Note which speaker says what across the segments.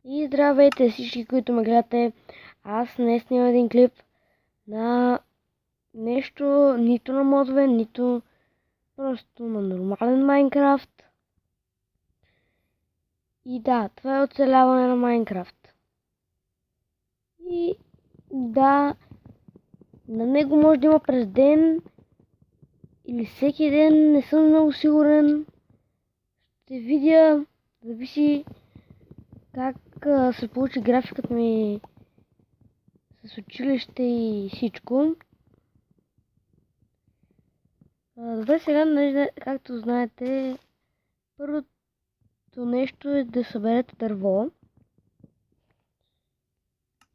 Speaker 1: И здравейте всички, които ме гледате. Аз днес снимам един клип на нещо, нито на модове, нито просто на нормален Майнкрафт. И да, това е оцеляване на Майнкрафт. И да, на него може да има през ден или всеки ден, не съм много сигурен. Ще видя, зависи как се получи графикът ми с училище и всичко. Добре, сега, както знаете, първото нещо е да съберете дърво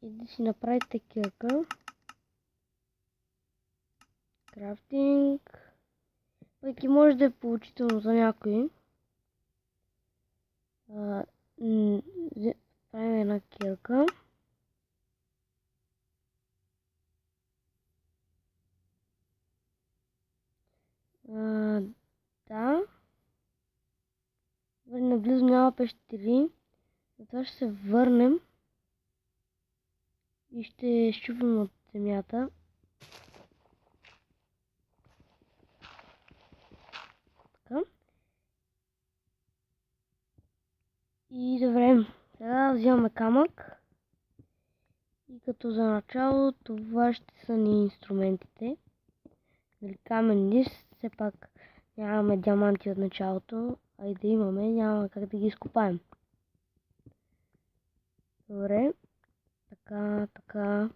Speaker 1: и да си направите кирка. Крафтинг. Пък и може да е поучително за някой. Правим една кирка. Да. Наблизо няма пещери. Затова ще се върнем и ще щупим от земята. Така. И добре. Сега взимаме камък. И като за начало това ще са ни инструментите. Камен лист, все пак нямаме диаманти от началото, а и да имаме, няма как да ги изкопаем. Добре, така.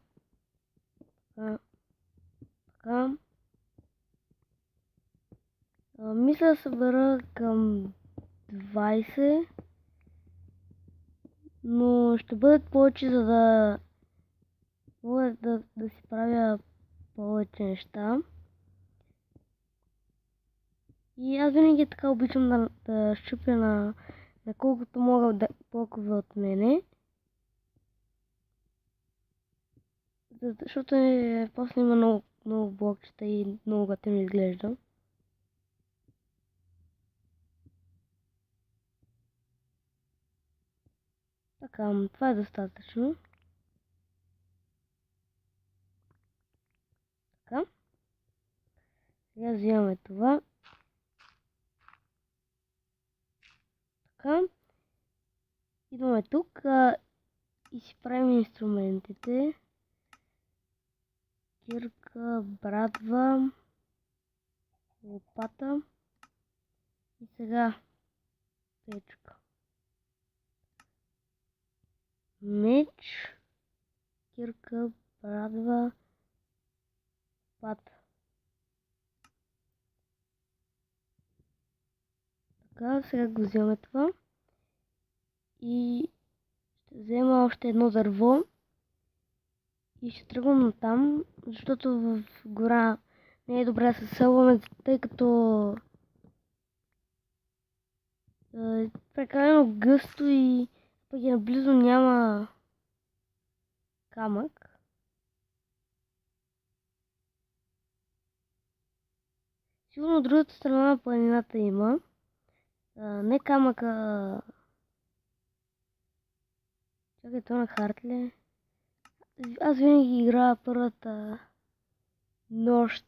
Speaker 1: Мисля да събера към 20, но ще бъдат повече, за да мога да си правя повече неща. И аз винаги така обичам да щупя на колкото мога блокове от мене. Защото после има много блокчета и много готино изглежда. Така, това е достатъчно. Така. Сега взимаме това. Така. Идваме тук и си правим инструментите. Кирка, брадва, лопата и сега печка. Меч, кирка, брадва, лопата. Така, сега го взимаме това. И ще взема още едно дърво. И ще тръгвам на там, защото в гора не е добре да се селваме, тъй като е прекалено гъсто и пък и наблизо няма камък. Сигурно от другата страна на планината има. Не камъка. Чакай, това на хард ли е? Аз винаги играя първата нощ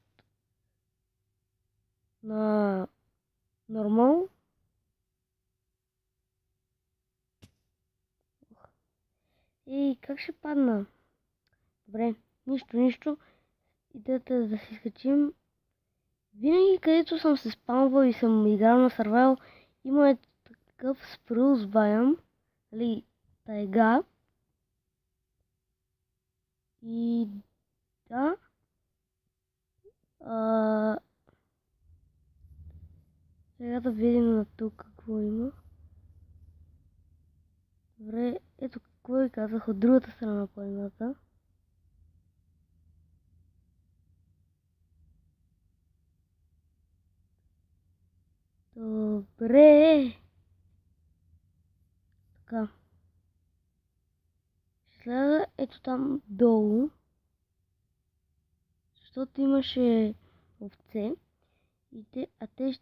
Speaker 1: на нормал. И как ще падна? Добре, нищо. Идеята е да си скачим. Винаги където съм се спамвал и съм играл на Survival, има такъв спрус биом, нали, тайга. И да. Сега да видим на тук какво има. Добре, ето какво ви казах от другата страна на планината. Добре. Така. Слезе ето там долу. Защото имаше овце. А те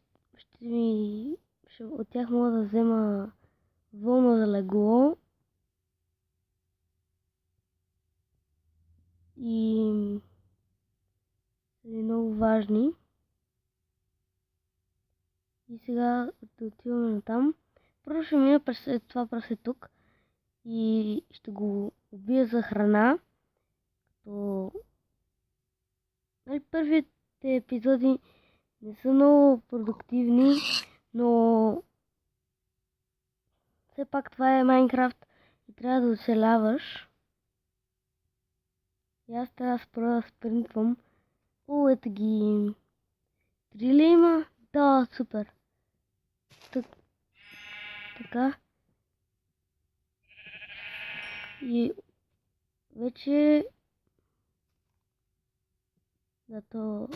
Speaker 1: от тях мога да взема вълна за легло. важни. И сега да отиваме на там. Първо ще мина през това прасе тук и ще го убия за храна. Като... Нали, първите епизоди не са много продуктивни, но все пак това е Майнкрафт и трябва да оцеляваш. И аз трябва да спра да спринтвам. О, ето ги. 3 ли има? Да, супер. Така. И вече зато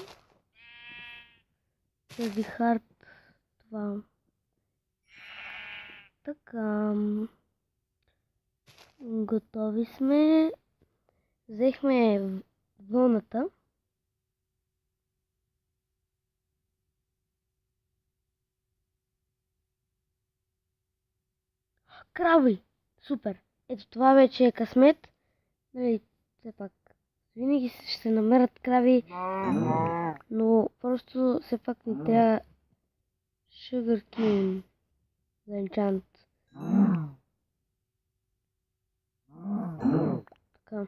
Speaker 1: тези хард това. Така. Готови сме. Взехме вълната. Крави! Супер! Ето това вече е късмет. Нали, все пак винаги ще се намерят крави, но просто все пак ни трябва Sugar Cane за енчант. Така.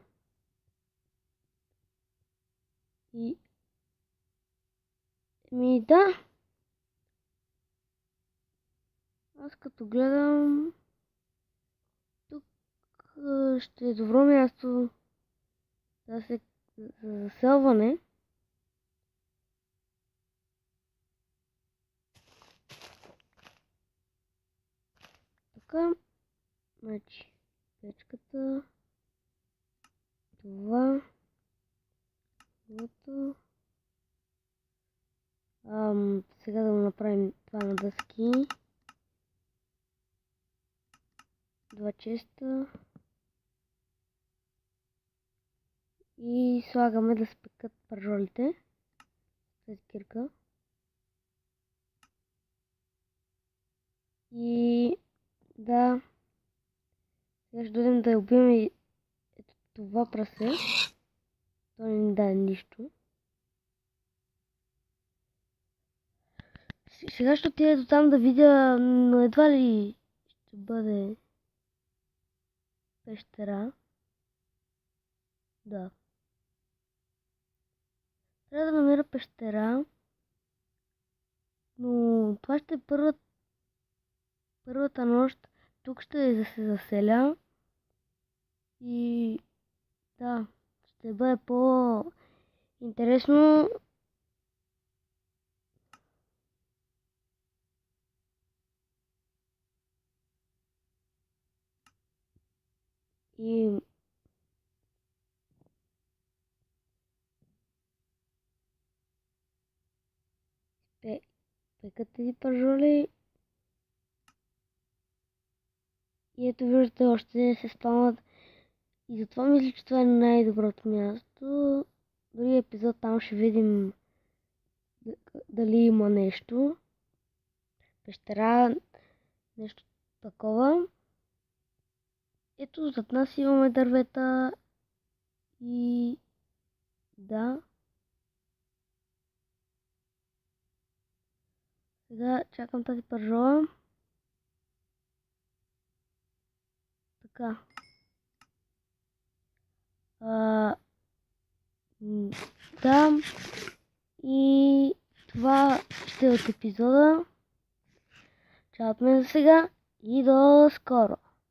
Speaker 1: И... да. Аз като гледам... Тук ще е добро място за заселване. Така. Значи, печката. Това. Сега да го направим това на дъски. 2 честа. И слагаме да се пекат пържолите. С кирка. И да. Сега ще дойдем да убием и ето това прасе. То не ни даде нищо. Сега ще отида до там да видя, но едва ли ще бъде пещера. Да. Трябва да намеря пещера. Но това ще е първата нощ. Тук ще се заселя. И да, ще бъде по-интересно. И пекат тези пържоли. И ето виждате, още не се спамват. И затова мисля, че това е най-доброто място. Дори епизод там ще видим дали има нещо. Пещера, нещо такова. Ето зад нас имаме дървета. И да. Сега чакам тази пържола. Така. Да. И това ще е от епизода. Чао от мен за сега и до скоро.